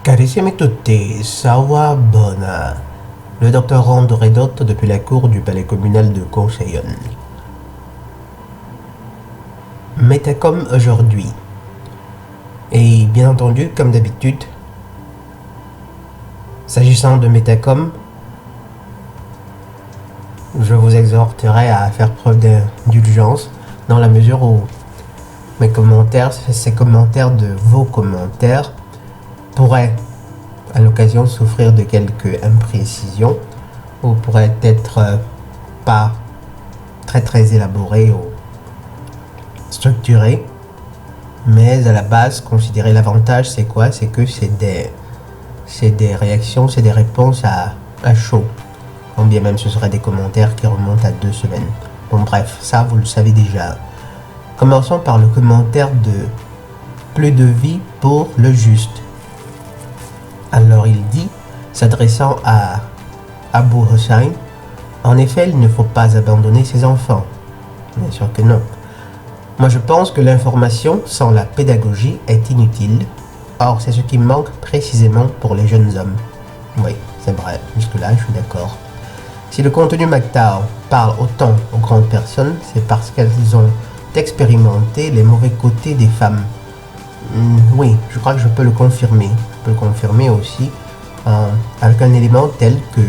Carissimi tutti, Sawabona. Le docteur Rando Redotto depuis la cour du palais communal de Conseillon. Metacom aujourd'hui. Et bien entendu, comme d'habitude, s'agissant de Metacom, je vous exhorterai à faire preuve d'indulgence dans la mesure où mes commentaires, ces commentaires de vos commentaires, pourraient à l'occasion souffrir de quelques imprécisions ou pourraient être pas très élaborés ou structurés, mais à la base, considérer l'avantage, c'est quoi? C'est que c'est des réactions, c'est des réponses à chaud. Quand bien même ce seraient des commentaires qui remontent à 2 semaines. Bon bref, ça vous le savez déjà. Commençons par le commentaire de Plus de vie pour le juste. Alors il dit, s'adressant à Abu Hussein, en effet, il ne faut pas abandonner ses enfants. Bien sûr que non. Moi je pense que l'information sans la pédagogie est inutile. Or, c'est ce qui manque précisément pour les jeunes hommes. Oui, c'est vrai, jusque-là je suis d'accord. Si le contenu MGTOW parle autant aux grandes personnes, c'est parce qu'elles ont expérimenté les mauvais côtés des femmes. Oui, je crois que je peux le confirmer. Je peux le confirmer aussi avec un élément tel que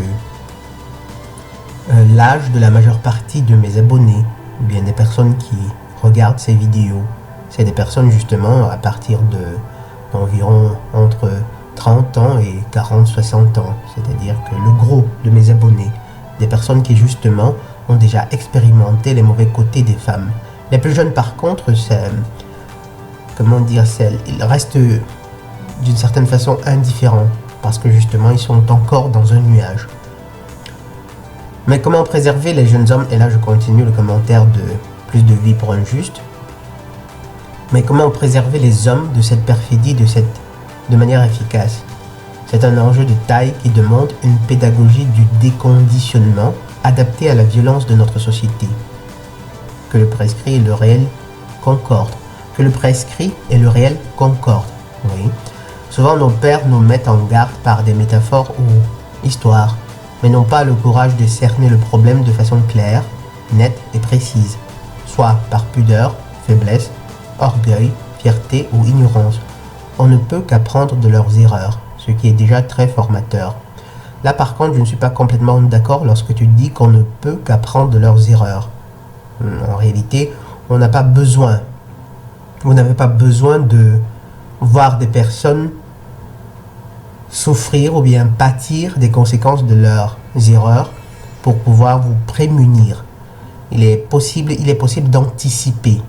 l'âge de la majeure partie de mes abonnés, ou bien des personnes qui regardent ces vidéos. C'est des personnes justement à partir d'environ entre 30 ans et 40-60 ans. C'est-à-dire que le gros de mes abonnés, des personnes qui justement ont déjà expérimenté les mauvais côtés des femmes. Les plus jeunes par contre, c'est... Comment dire, ils restent d'une certaine façon indifférents parce que justement ils sont encore dans un nuage. Mais comment préserver les jeunes hommes? Et là je continue le commentaire de Plus de vie pour un juste. Mais comment préserver les hommes de cette perfidie, de manière efficace? C'est un enjeu de taille qui demande une pédagogie du déconditionnement adaptée à la violence de notre société. Que le prescrit et le réel concordent. Que le prescrit et le réel concordent. Oui. Souvent nos pères nous mettent en garde par des métaphores ou histoires, mais n'ont pas le courage de cerner le problème de façon claire, nette et précise, soit par pudeur, faiblesse, orgueil, fierté ou ignorance. On ne peut qu'apprendre de leurs erreurs, ce qui est déjà très formateur. Là par contre, je ne suis pas complètement d'accord lorsque tu dis qu'on ne peut qu'apprendre de leurs erreurs. En réalité, on n'a pas besoin. Vous n'avez pas besoin de voir des personnes souffrir ou bien pâtir des conséquences de leurs erreurs pour pouvoir vous prémunir. Il est possible d'anticiper.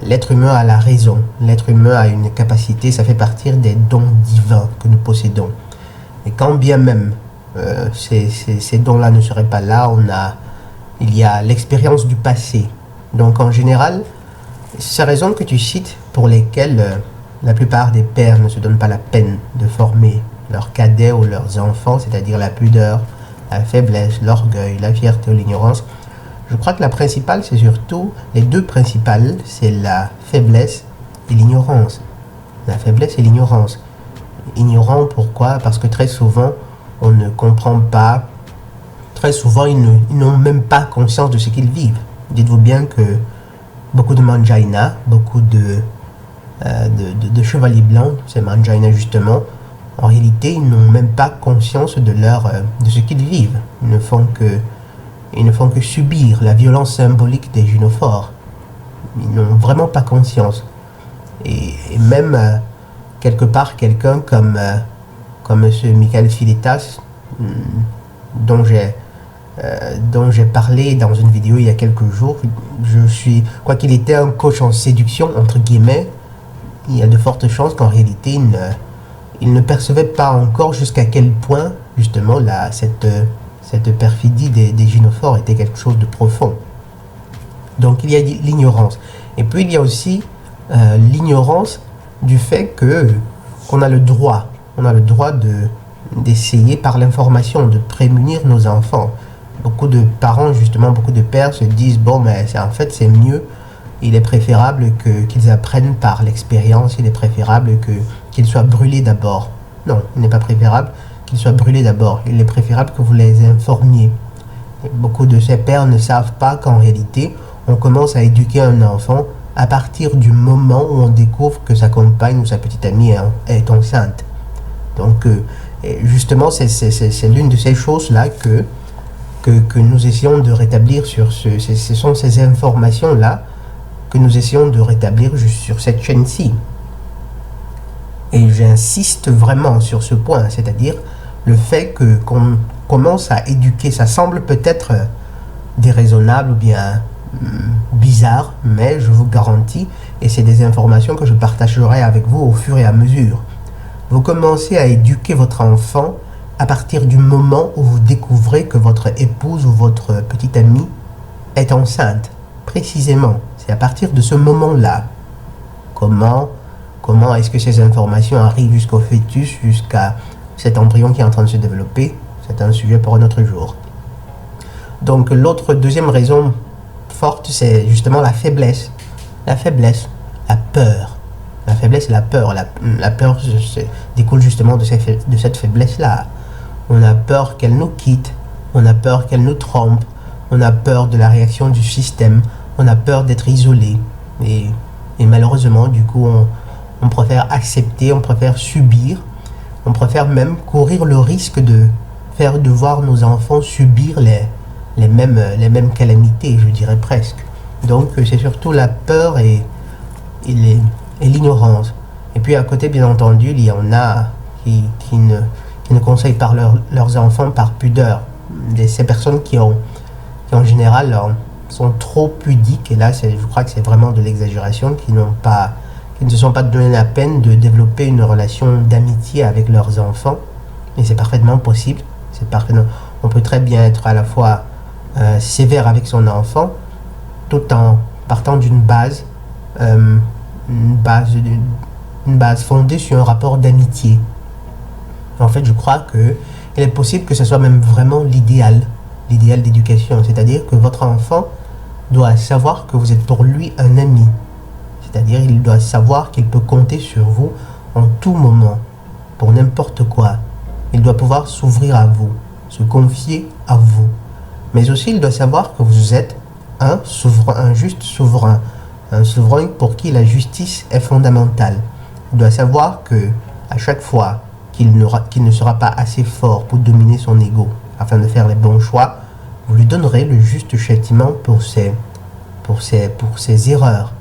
L'être humain a la raison. L'être humain a une capacité, ça fait partie des dons divins que nous possédons. Et quand bien même ces dons-là ne seraient pas là, il y a l'expérience du passé. Donc en général, ces raisons que tu cites pour lesquelles la plupart des pères ne se donnent pas la peine de former leurs cadets ou leurs enfants, c'est-à-dire la pudeur, la faiblesse, l'orgueil, la fierté ou l'ignorance, je crois que la principale, c'est surtout, les deux principales, c'est la faiblesse et l'ignorance. La faiblesse et l'ignorance. Ignorant, pourquoi? Parce que très souvent, on ne comprend pas, très souvent, ils n'ont même pas conscience de ce qu'ils vivent. Dites-vous bien que beaucoup de manjaina, beaucoup de chevaliers blancs, ces manjaina justement, en réalité, ils n'ont même pas conscience de ce qu'ils vivent. Ils ne font que subir la violence symbolique des gynophores. Ils n'ont vraiment pas conscience. Et même, quelque part, quelqu'un comme M. Michael Filitas, dont j'ai parlé dans une vidéo il y a quelques jours, quoi qu'il était un coach en séduction, entre guillemets, il y a de fortes chances qu'en réalité, il ne percevait pas encore jusqu'à quel point, justement, cette perfidie des gynophores était quelque chose de profond. Donc il y a l'ignorance. Et puis il y a aussi l'ignorance du fait qu'on a le droit d'essayer par l'information de prémunir nos enfants. Beaucoup de parents, justement, beaucoup de pères se disent, bon, mais en fait c'est mieux, il est préférable qu'ils apprennent par l'expérience, il est préférable qu'il soit brûlé d'abord. Non, il n'est pas préférable qu'il soit brûlé d'abord. Il est préférable que vous les informiez. Et beaucoup de ces pères ne savent pas qu'en réalité, on commence à éduquer un enfant à partir du moment où on découvre que sa compagne ou sa petite amie est enceinte. Donc, justement, c'est l'une de ces choses-là que nous essayons de rétablir sur ce sont ces informations-là que nous essayons de rétablir sur cette chaîne-ci. Et j'insiste vraiment sur ce point, c'est-à-dire le fait qu'on commence à éduquer, ça semble peut-être déraisonnable ou bien bizarre, mais je vous garantis, et c'est des informations que je partagerai avec vous au fur et à mesure. Vous commencez à éduquer votre enfant à partir du moment où vous découvrez que votre épouse ou votre petite amie est enceinte. Précisément, c'est à partir de ce moment-là. Comment est-ce que ces informations arrivent jusqu'au fœtus, jusqu'à cet embryon qui est en train de se développer? C'est un sujet pour un autre jour. Donc deuxième raison forte, c'est justement la faiblesse. La faiblesse, la peur. La faiblesse et la peur. La peur découle justement de cette faiblesse-là. On a peur qu'elle nous quitte, on a peur qu'elle nous trompe, on a peur de la réaction du système, on a peur d'être isolé. Et malheureusement, du coup, on préfère accepter, on préfère subir, on préfère même courir le risque de voir nos enfants subir les mêmes calamités, je dirais presque. Donc c'est surtout la peur et l'ignorance. Et puis à côté, bien entendu, il y en a qui ne conseillent pas leurs enfants par pudeur. Ces personnes qui en général sont trop pudiques, et là je crois que c'est vraiment de l'exagération, qui ne se sont pas donné la peine de développer une relation d'amitié avec leurs enfants. Et c'est parfaitement possible. On peut très bien être à la fois sévère avec son enfant, tout en partant d'une base fondée sur un rapport d'amitié. En fait, je crois qu'il est possible que ce soit même vraiment l'idéal d'éducation. C'est-à-dire que votre enfant doit savoir que vous êtes pour lui un ami. C'est-à-dire il doit savoir qu'il peut compter sur vous en tout moment, pour n'importe quoi. Il doit pouvoir s'ouvrir à vous, se confier à vous. Mais aussi, il doit savoir que vous êtes un juste souverain. Un souverain pour qui la justice est fondamentale. Il doit savoir que à chaque fois qu'il ne sera pas assez fort pour dominer son ego afin de faire les bons choix, vous lui donnerez le juste châtiment pour ses erreurs.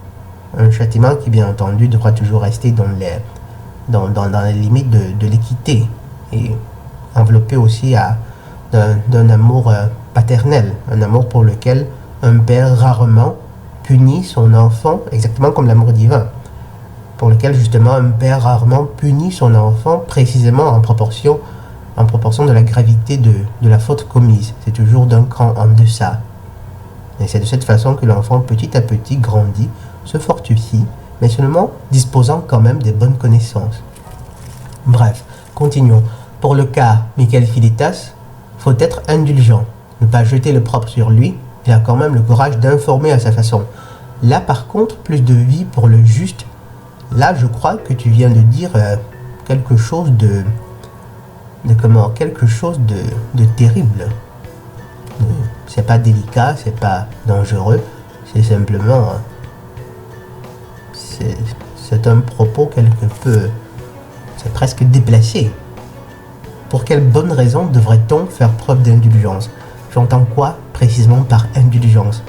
Un châtiment qui, bien entendu, devra toujours rester dans les limites de l'équité et enveloppé aussi d'un amour paternel, un amour pour lequel un père rarement punit son enfant, exactement comme l'amour divin, pour lequel justement un père rarement punit son enfant précisément en proportion de la gravité de la faute commise. C'est toujours d'un cran en deçà. Et c'est de cette façon que l'enfant petit à petit grandit, se fortifie, mais seulement disposant quand même des bonnes connaissances. Bref, continuons. Pour le cas Michael Filitas, faut être indulgent, ne pas jeter le propre sur lui, il a quand même le courage d'informer à sa façon. Là par contre, plus de vie pour le juste. Là, je crois que tu viens de dire quelque chose de terrible. C'est pas délicat, c'est pas dangereux, c'est simplement c'est un propos quelque peu, c'est presque déplacé. Pour quelle bonne raison devrait-on faire preuve d'indulgence? J'entends quoi précisément par indulgence?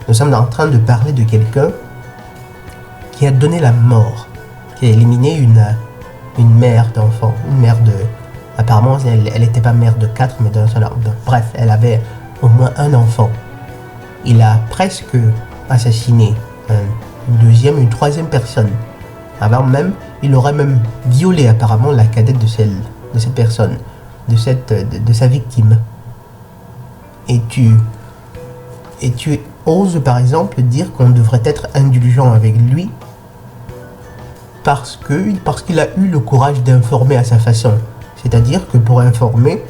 Nous sommes en train de parler de quelqu'un qui a donné la mort, qui a éliminé une mère d'enfant, apparemment elle n'était pas mère de 4 mais d'un seul enfant. Bref, elle avait au moins un enfant. Il a presque assassiné une troisième personne. Avant même, il aurait même violé apparemment la cadette de cette personne, de sa victime. Et tu oses par exemple dire qu'on devrait être indulgent avec lui parce qu'il a eu le courage d'informer à sa façon. C'est-à-dire que pour informer,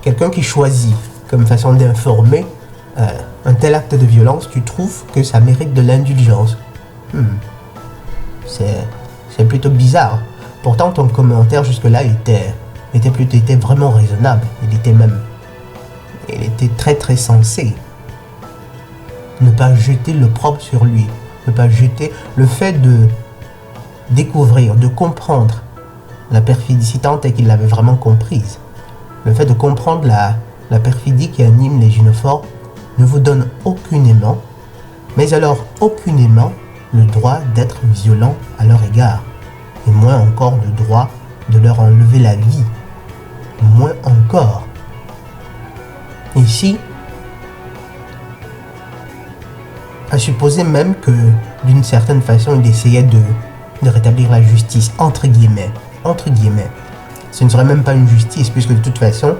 quelqu'un qui choisit comme façon d'informer un tel acte de violence, tu trouves que ça mérite de l'indulgence. C'est C'est plutôt bizarre. Pourtant, ton commentaire jusque-là était vraiment raisonnable. Il était très très sensé. Ne pas jeter l'opprobre sur lui. Ne pas jeter le fait de découvrir, de comprendre la perfidie, si tant est qu'il l'avait vraiment comprise. Le fait de comprendre la perfidie qui anime les gynophores ne vous donne aucunement, mais alors aucunement, le droit d'être violent à leur égard, et moins encore le droit de leur enlever la vie, moins encore. Ici, à supposer même que d'une certaine façon il essayait de rétablir la justice, entre guillemets, ce ne serait même pas une justice, puisque de toute façon,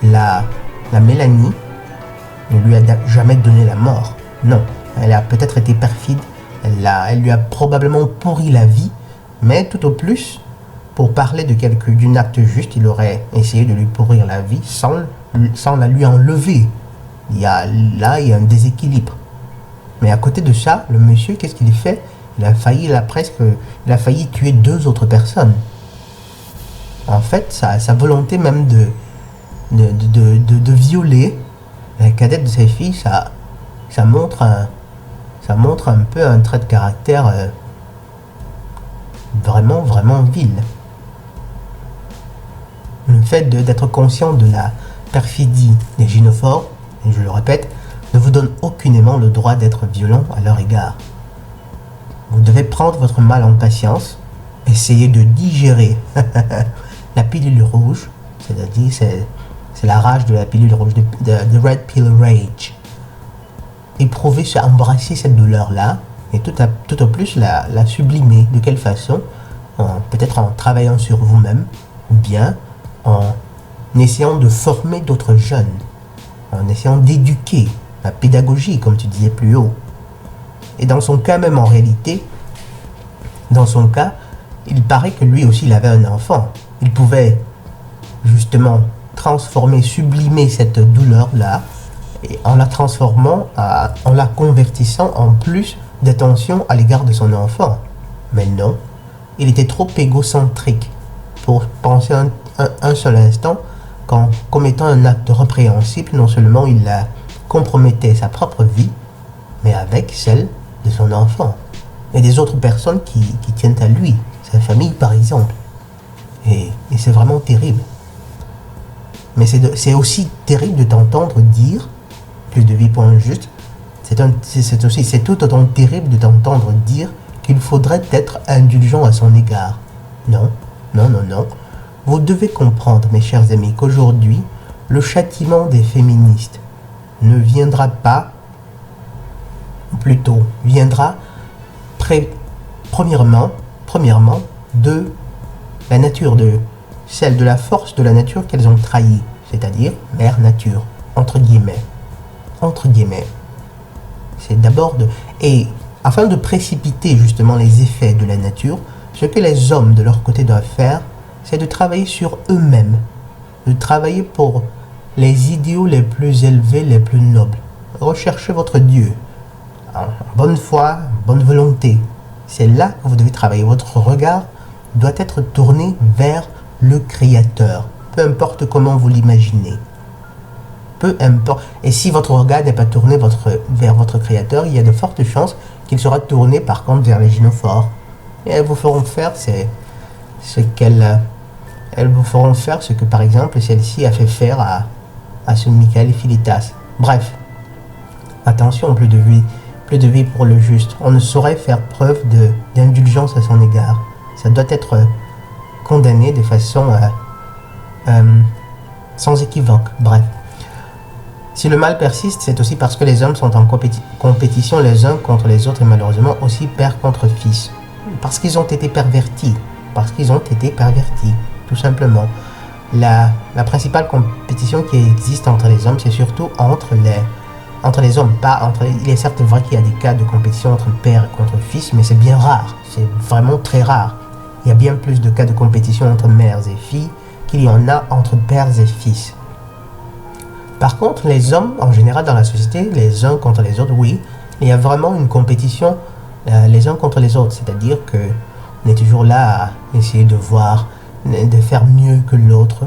la Mélanie ne lui a jamais donné la mort. Non, elle a peut-être été perfide, elle lui a probablement pourri la vie, mais tout au plus, pour parler d'un acte juste, il aurait essayé de lui pourrir la vie sans la lui enlever. Il y a un déséquilibre. Mais à côté de ça, le monsieur, qu'est-ce qu'il fait? Il a failli tuer 2 autres personnes. En fait, sa volonté même de violer la cadette de ses filles, ça montre un peu un trait de caractère vraiment, vraiment vil. Le fait d'être conscient de la perfidie des gynophores, et je le répète, ne vous donne aucunement le droit d'être violent à leur égard. Vous devez prendre votre mal en patience, essayer de digérer la pilule rouge, c'est-à-dire c'est la rage de la pilule rouge, de Red Pill Rage. Éprouver, embrasser cette douleur-là, et tout au plus la sublimer. De quelle façon? Peut-être en travaillant sur vous-même, ou bien en essayant de former d'autres jeunes, en essayant d'éduquer, la pédagogie, comme tu disais plus haut. Et dans son cas même, en réalité, il paraît que lui aussi, il avait un enfant. Il pouvait justement transformer, sublimer cette douleur-là, et en la transformant, en la convertissant en plus d'attention à l'égard de son enfant. Mais non, il était trop égocentrique pour penser un seul instant qu'en commettant un acte répréhensible, non seulement il compromettait sa propre vie, mais avec celle de son enfant et des autres personnes qui tiennent à lui, sa famille par exemple. Et c'est vraiment terrible. Mais c'est aussi terrible de t'entendre dire, plus de vie pour un juste, c'est tout autant terrible de t'entendre dire qu'il faudrait être indulgent à son égard. Non. Vous devez comprendre, mes chers amis, qu'aujourd'hui, le châtiment des féministes ne viendra pas, plutôt viendra premièrement de la nature, celle de la force de la nature qu'elles ont trahie, c'est-à-dire mère nature, entre guillemets. C'est d'abord et afin de précipiter justement les effets de la nature, ce que les hommes de leur côté doivent faire, c'est de travailler sur eux-mêmes, de travailler pour les idéaux les plus élevés, les plus nobles. Recherchez votre Dieu, en bonne foi, bonne volonté. C'est là que vous devez travailler. Votre regard doit être tourné vers le Créateur, peu importe comment vous l'imaginez. Peu importe. Et si votre regard n'est pas tourné vers votre Créateur, il y a de fortes chances qu'il sera tourné par contre vers les gynophores. Et elles vous feront faire elles vous feront faire ce que par exemple celle-ci a fait faire à ce Michael et Philitas. Bref, attention, plus de vie pour le juste. On ne saurait faire preuve d'indulgence à son égard. Ça doit être condamné de façon sans équivoque. Bref. Si le mal persiste, c'est aussi parce que les hommes sont en compétition les uns contre les autres et malheureusement aussi père contre fils. Parce qu'ils ont été pervertis. Tout simplement. La principale compétition qui existe entre les hommes, c'est surtout entre les hommes. Il est certes vrai qu'il y a des cas de compétition entre père et contre fils, mais c'est bien rare. C'est vraiment très rare. Il y a bien plus de cas de compétition entre mères et filles qu'il y en a entre pères et fils. Par contre, les hommes, en général dans la société, les uns contre les autres, oui, il y a vraiment une compétition les uns contre les autres. C'est-à-dire que On est toujours là à essayer de voir, de faire mieux que l'autre.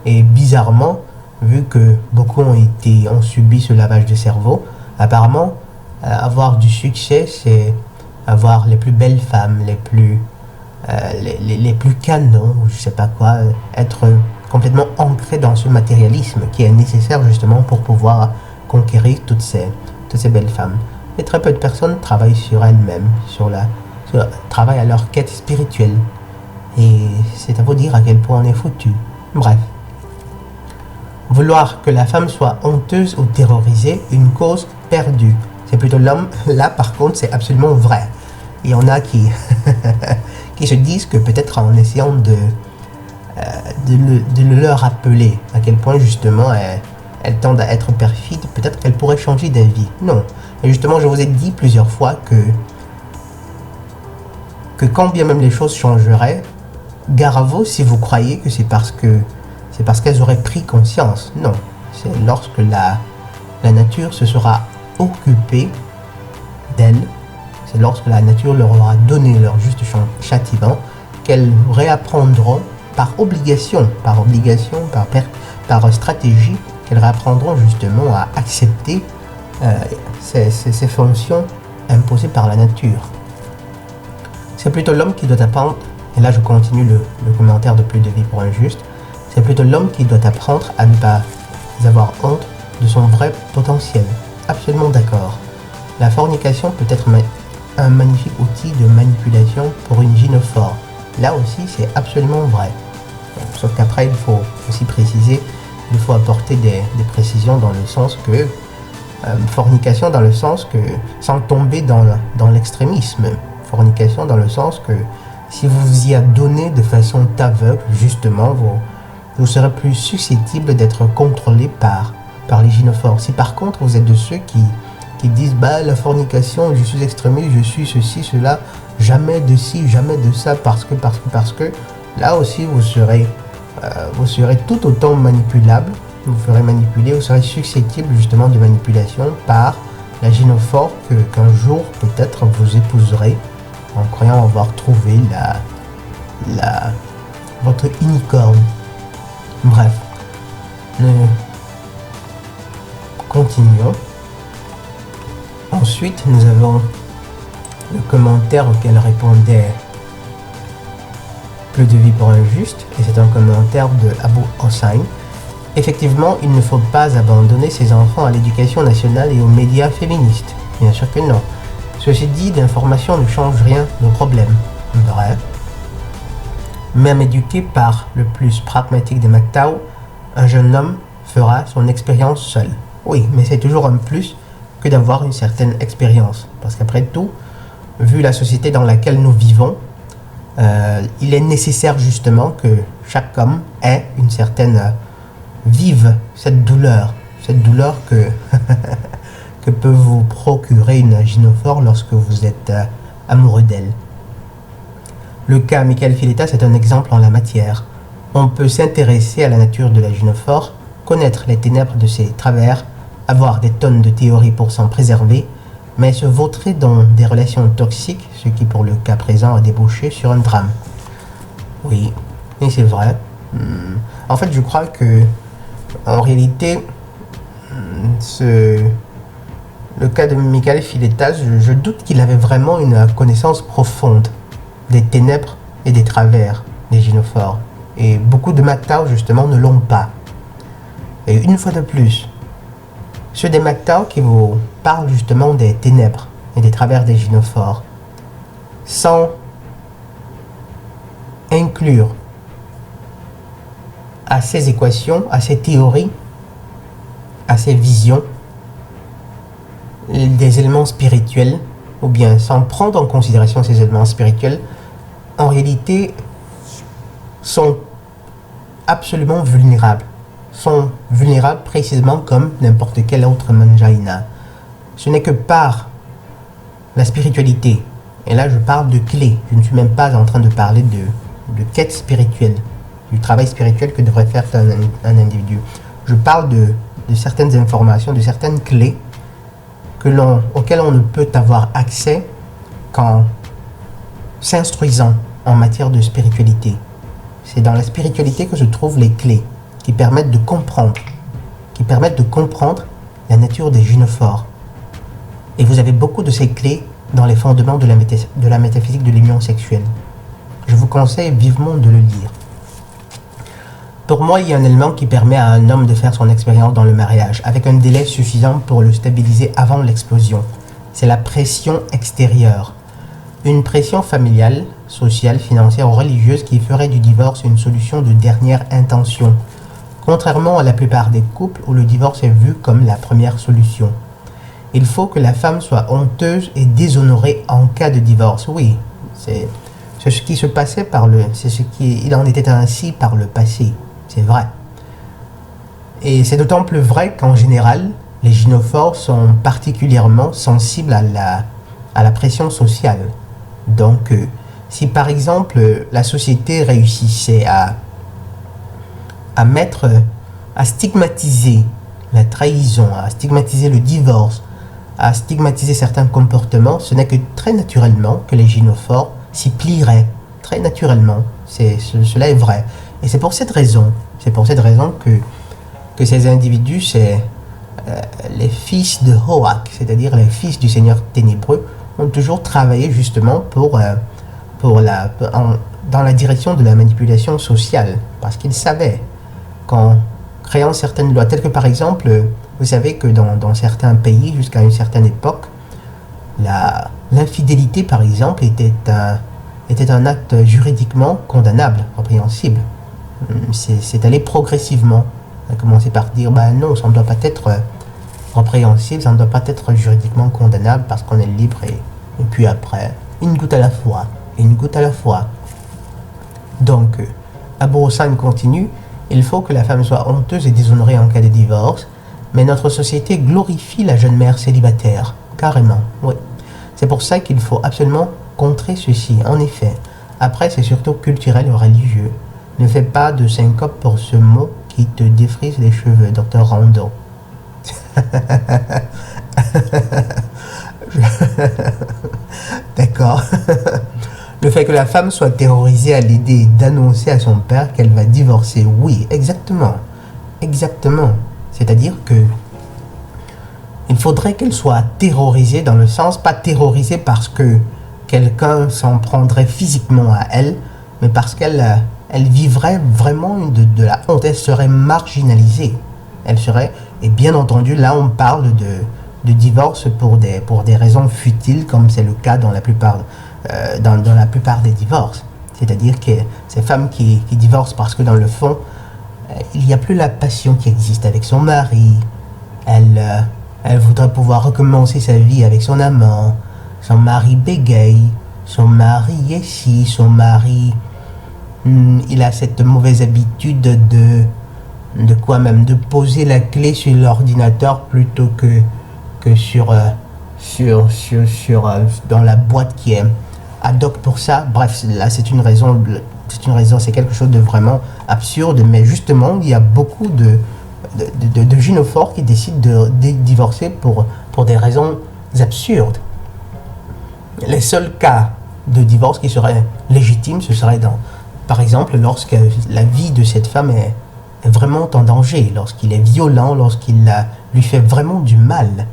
Et bizarrement, vu que beaucoup ont subi ce lavage de cerveau, apparemment, avoir du succès, c'est avoir les plus belles femmes, les plus canons, je sais pas quoi, être complètement ancré dans ce matérialisme qui est nécessaire justement pour pouvoir conquérir toutes ces belles femmes. Et très peu de personnes travaillent sur elles-mêmes, travaillent à leur quête spirituelle. Et c'est à vous dire à quel point on est foutu. Bref. Vouloir que la femme soit honteuse ou terrorisée, une cause perdue. C'est plutôt l'homme. Là, par contre, c'est absolument vrai. Il y en a qui, qui se disent que peut-être en essayant de leur rappeler à quel point justement elles tendent à être perfides, peut-être qu'elles pourraient changer d'avis. Non. Et justement, je vous ai dit plusieurs fois que quand bien même les choses changeraient, gare à vous si vous croyez que c'est parce qu'elles auraient pris conscience. Non. C'est lorsque la nature se sera occupée d'elles, c'est lorsque la nature leur aura donné leur juste châtiment, qu'elles réapprendront par obligation, par stratégie, qu'elles réapprendront justement à accepter ces fonctions imposées par la nature. C'est plutôt l'homme qui doit apprendre, et là je continue le commentaire de Plus de vie pour un juste, c'est plutôt l'homme qui doit apprendre à ne pas avoir honte de son vrai potentiel. Absolument d'accord. La fornication peut être un magnifique outil de manipulation pour une gynophore. Là aussi, c'est absolument vrai. Sauf qu'après, il faut aussi préciser, il faut apporter des précisions dans le sens que fornication dans le sens que, sans tomber dans l'extrémisme, fornication dans le sens que si vous vous y adonnez de façon aveugle, justement, vous serez plus susceptible d'être contrôlé par les gynophores. Si par contre vous êtes de ceux qui disent bah la fornication, je suis extrémiste, je suis ceci, cela, jamais de ci, jamais de ça, parce que, là aussi vous serez tout autant manipulable, vous ferez manipuler, vous serez susceptible justement de manipulation par la gynophore qu'un jour peut-être vous épouserez en croyant avoir trouvé votre unicorne. Bref, nous continuons. Ensuite, nous avons le commentaire auquel répondait Plus de vie pour un juste, et c'est un commentaire de Abu Hossein. Effectivement, il ne faut pas abandonner ses enfants à l'éducation nationale et aux médias féministes. Bien sûr que non. Ceci dit, l'information ne change rien au problème. Vrai. Même éduqué par le plus pragmatique des MGTOW, un jeune homme fera son expérience seul. Oui, mais c'est toujours un plus que d'avoir une certaine expérience. Parce qu'après tout, vu la société dans laquelle nous vivons, il est nécessaire justement que chaque homme ait une certaine... vive cette douleur que, que peut vous procurer une gynophore lorsque vous êtes amoureux d'elle. Le cas Michael Fileta, c'est un exemple en la matière. On peut s'intéresser à la nature de la gynophore, connaître les ténèbres de ses travers, avoir des tonnes de théories pour s'en préserver, mais se vautrer dans des relations toxiques, ce qui pour le cas présent a débouché sur un drame. Oui, et c'est vrai. En fait, je crois que en réalité, le cas de Michael Fileta, je doute qu'il avait vraiment une connaissance profonde des ténèbres et des travers des gynophores. Et beaucoup de MGTOW, justement, ne l'ont pas. Et une fois de plus, ceux des MGTOW qui vous parlent justement des ténèbres et des travers des gynophores, sans inclure à ces équations, à ces théories, à ces visions, des éléments spirituels, ou bien sans prendre en considération ces éléments spirituels, en réalité, sont absolument vulnérables. Sont vulnérables précisément comme n'importe quel autre manjaina. Ce n'est que par la spiritualité, et là je parle de clés, je ne suis même pas en train de parler de quête spirituelle, du travail spirituel que devrait faire un individu. Je parle de certaines informations, de certaines clés auxquelles on ne peut avoir accès qu'en s'instruisant en matière de spiritualité. C'est dans la spiritualité que se trouvent les clés qui permettent de comprendre, la nature des gynophores. Et vous avez beaucoup de ces clés dans les fondements de la métaphysique de l'union sexuelle. Je vous conseille vivement de le lire. Pour moi, il y a un élément qui permet à un homme de faire son expérience dans le mariage, avec un délai suffisant pour le stabiliser avant l'explosion. C'est la pression extérieure. Une pression familiale, sociale, financière ou religieuse qui ferait du divorce une solution de dernière intention, contrairement à la plupart des couples où le divorce est vu comme la première solution. Il faut que la femme soit honteuse et déshonorée en cas de divorce. Oui, c'est ce qui se passait il en était ainsi par le passé. C'est vrai. Et c'est d'autant plus vrai qu'en général, les gynophores sont particulièrement sensibles à la pression sociale. Donc, si par exemple la société réussissait à stigmatiser la trahison, à stigmatiser le divorce, à stigmatiser certains comportements, ce n'est que très naturellement que les gynophores s'y plieraient. Très naturellement. Cela est vrai. Et c'est pour cette raison que ces individus, c'est les fils de Hoak, c'est-à-dire les fils du Seigneur ténébreux, ont toujours travaillé justement dans la direction de la manipulation sociale, parce qu'ils savaient qu'en créant certaines lois, telles que par exemple, vous savez que dans certains pays, jusqu'à une certaine époque, l'infidélité par exemple était un acte juridiquement condamnable, répréhensible. C'est allé progressivement. On a commencé par dire, non, ça ne doit pas être répréhensible, ça ne doit pas être juridiquement condamnable parce qu'on est libre et puis après, une goutte à la fois, Donc, Abu Hussein continue, il faut que la femme soit honteuse et déshonorée en cas de divorce, mais notre société glorifie la jeune mère célibataire, carrément, oui. C'est pour ça qu'il faut absolument contrer ceci, en effet. Après, c'est surtout culturel et religieux. Ne fais pas de syncope pour ce mot qui te défrise les cheveux, Dr. Rando. D'accord. Le fait que la femme soit terrorisée à l'idée d'annoncer à son père qu'elle va divorcer. Oui, exactement. Exactement. C'est-à-dire que il faudrait qu'elle soit terrorisée dans le sens, pas terrorisée parce que quelqu'un s'en prendrait physiquement à elle, mais parce qu'elle vivrait vraiment de la honte. Elle serait marginalisée. Elle serait, et bien entendu, là on parle de divorce pour des raisons futiles, comme c'est le cas dans la plupart des divorces. C'est-à-dire que ces femmes qui divorcent parce que dans le fond, il n'y a plus la passion qui existe avec son mari. Elle voudrait pouvoir recommencer sa vie avec son amant. Son mari bégaye, son mari est ci, son mari... il a cette mauvaise habitude de quoi même, de poser la clé sur l'ordinateur plutôt que dans la boîte qui est ad hoc pour ça. Bref, là c'est une raison, c'est quelque chose de vraiment absurde, mais justement il y a beaucoup de gynophores qui décident de divorcer pour des raisons absurdes. Les seuls cas de divorce qui seraient légitimes, ce serait par exemple lorsque la vie de cette femme est vraiment en danger, lorsqu'il est violent, lorsqu'il lui fait vraiment du mal.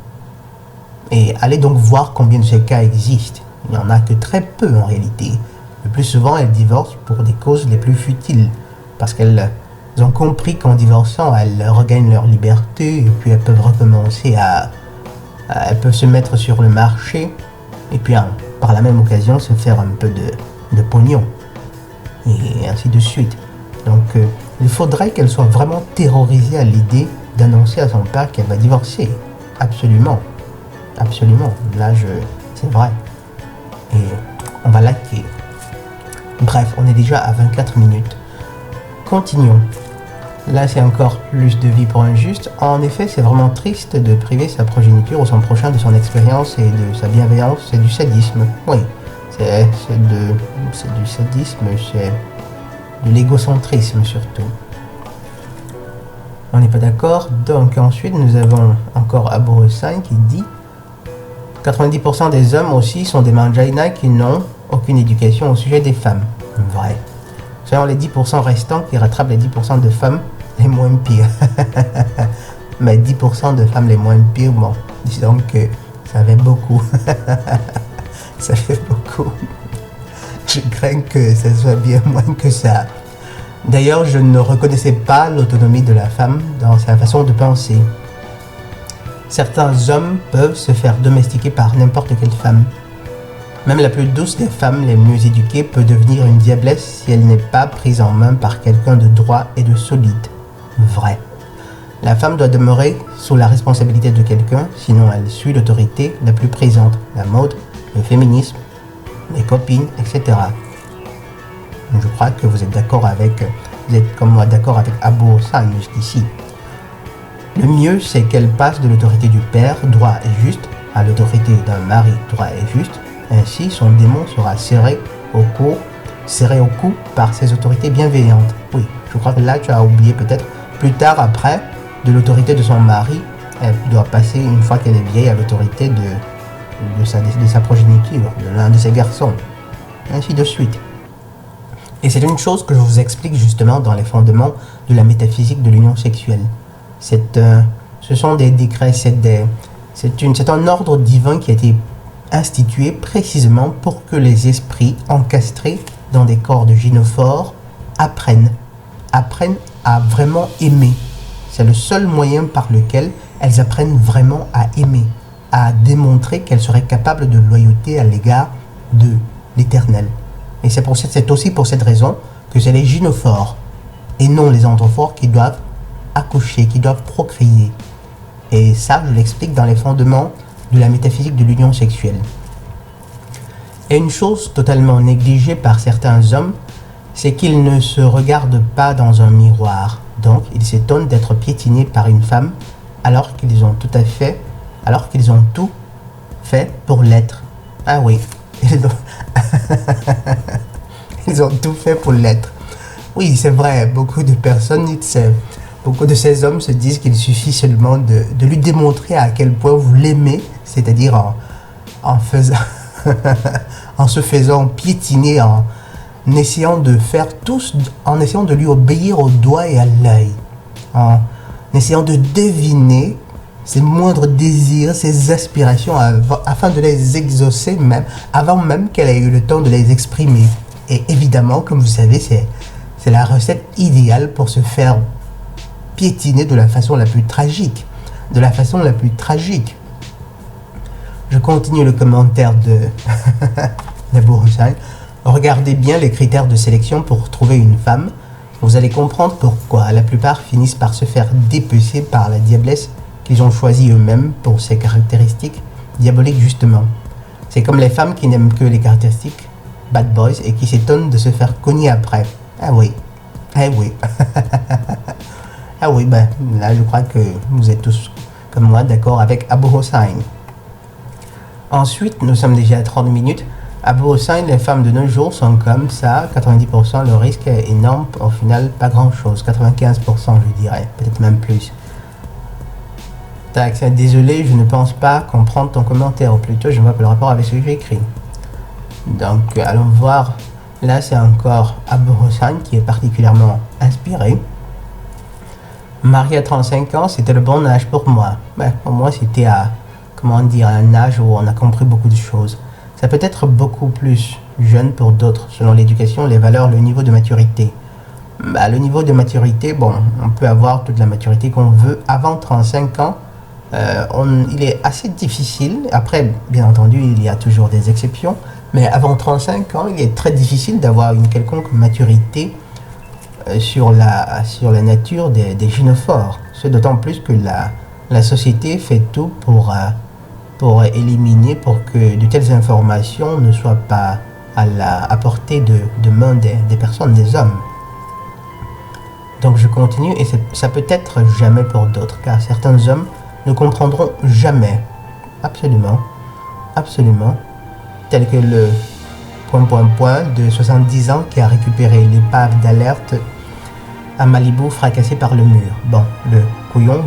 Et allez donc voir combien de ces cas existent. Il n'y en a que très peu en réalité. Le plus souvent, elles divorcent pour des causes les plus futiles, parce qu'elles ont compris qu'en divorçant, elles regagnent leur liberté, et puis elles peuvent recommencer elles peuvent se mettre sur le marché, et puis par la même occasion se faire un peu de pognon, et ainsi de suite. Donc il faudrait qu'elle soit vraiment terrorisée à l'idée d'annoncer à son père qu'elle va divorcer. Absolument. Absolument. Là, c'est vrai. Et on va liker. Bref, on est déjà à 24 minutes. Continuons. Là, c'est encore plus de vie pour un juste. En effet, c'est vraiment triste de priver sa progéniture ou son prochain de son expérience et de sa bienveillance. C'est du sadisme. Oui, c'est du sadisme, c'est de l'égocentrisme surtout. On n'est pas d'accord. Donc ensuite, nous avons encore Abu Hussein qui dit 90% des hommes aussi sont des manjaïnas qui n'ont aucune éducation au sujet des femmes. Vrai. Ce sont les 10% restants qui rattrapent les 10% de femmes les moins pires. Mais 10% de femmes les moins pires, bon, disons que ça fait beaucoup. Ça fait beaucoup. Je crains que ça soit bien moins que ça. D'ailleurs, je ne reconnaissais pas l'autonomie de la femme dans sa façon de penser. Certains hommes peuvent se faire domestiquer par n'importe quelle femme. Même la plus douce des femmes les mieux éduquées peut devenir une diablesse si elle n'est pas prise en main par quelqu'un de droit et de solide. Vrai. La femme doit demeurer sous la responsabilité de quelqu'un, sinon elle suit l'autorité la plus présente, la mode, le féminisme, les copines, etc. Je crois que vous êtes comme moi d'accord avec Abu Hossein jusqu'ici. Le mieux, c'est qu'elle passe de l'autorité du père, droit et juste, à l'autorité d'un mari, droit et juste. Ainsi, son démon sera serré au cou par ses autorités bienveillantes. Oui, je crois que là, tu as oublié peut-être. Plus tard, après, de l'autorité de son mari, elle doit passer, une fois qu'elle est vieille, à l'autorité de sa progéniture, de l'un de ses garçons. Ainsi de suite. Et c'est une chose que je vous explique justement dans les fondements de la métaphysique de l'union sexuelle. Ce sont des décrets, c'est un ordre divin qui a été institué précisément pour que les esprits encastrés dans des corps de gynophores apprennent à vraiment aimer. C'est le seul moyen par lequel elles apprennent vraiment à aimer, à démontrer qu'elles seraient capables de loyauté à l'égard de l'Éternel. Et c'est aussi pour cette raison que c'est les gynophores et non les androphores qui doivent accoucher, qui doivent procréer. Et ça, je l'explique dans les fondements de la métaphysique de l'union sexuelle. Et une chose totalement négligée par certains hommes, c'est qu'ils ne se regardent pas dans un miroir. Donc, ils s'étonnent d'être piétinés par une femme alors qu'ils ont tout fait pour l'être. Ah oui, ils ont tout fait pour l'être. Oui, c'est vrai, beaucoup de ces hommes se disent qu'il suffit seulement de lui démontrer à quel point vous l'aimez, c'est-à-dire en se faisant piétiner, en essayant de lui obéir au doigt et à l'œil, en essayant de deviner ses moindres désirs, ses aspirations, afin de les exaucer même, avant même qu'elle ait eu le temps de les exprimer. Et évidemment, comme vous savez, c'est la recette idéale pour se faire piétiner de la façon la plus tragique. Je continue le commentaire de Bourgeois. Regardez bien les critères de sélection pour trouver une femme. Vous allez comprendre pourquoi la plupart finissent par se faire dépecer par la diablesse qu'ils ont choisie eux-mêmes pour ses caractéristiques diaboliques justement. C'est comme les femmes qui n'aiment que les caractéristiques bad boys et qui s'étonnent de se faire cogner après. Ah oui. Ah oui, ben là je crois que vous êtes tous comme moi d'accord avec Abu Hossein. Ensuite, nous sommes déjà à 30 minutes. Abu Hossein, les femmes de nos jours sont comme ça, 90%, le risque est énorme, au final pas grand chose, 95% je dirais, peut-être même plus. Tac, désolé, je ne pense pas comprendre ton commentaire, ou plutôt je vois que le rapport avec ce que j'ai écrit. Donc allons voir, là c'est encore Abu Hossein qui est particulièrement inspiré. Marié à 35 ans, c'était le bon âge pour moi. Ben, pour moi c'était un âge où on a compris beaucoup de choses. Ça peut être beaucoup plus jeune pour d'autres, selon l'éducation, les valeurs, le niveau de maturité. Ben, le niveau de maturité, bon, on peut avoir toute la maturité qu'on veut. Avant 35 ans, il est assez difficile. Après, bien entendu, il y a toujours des exceptions. Mais avant 35 ans, il est très difficile d'avoir une quelconque maturité sur la nature des gynophores. C'est d'autant plus que la société fait tout pour éliminer, pour que de telles informations ne soient pas à portée de main des personnes, des hommes. Donc je continue, et ça peut être jamais pour d'autres, car certains hommes ne comprendront jamais, absolument, tel que le ... de 70 ans qui a récupéré l'épave d'Alerte à Malibu fracassée par le mur. Bon, le couillon,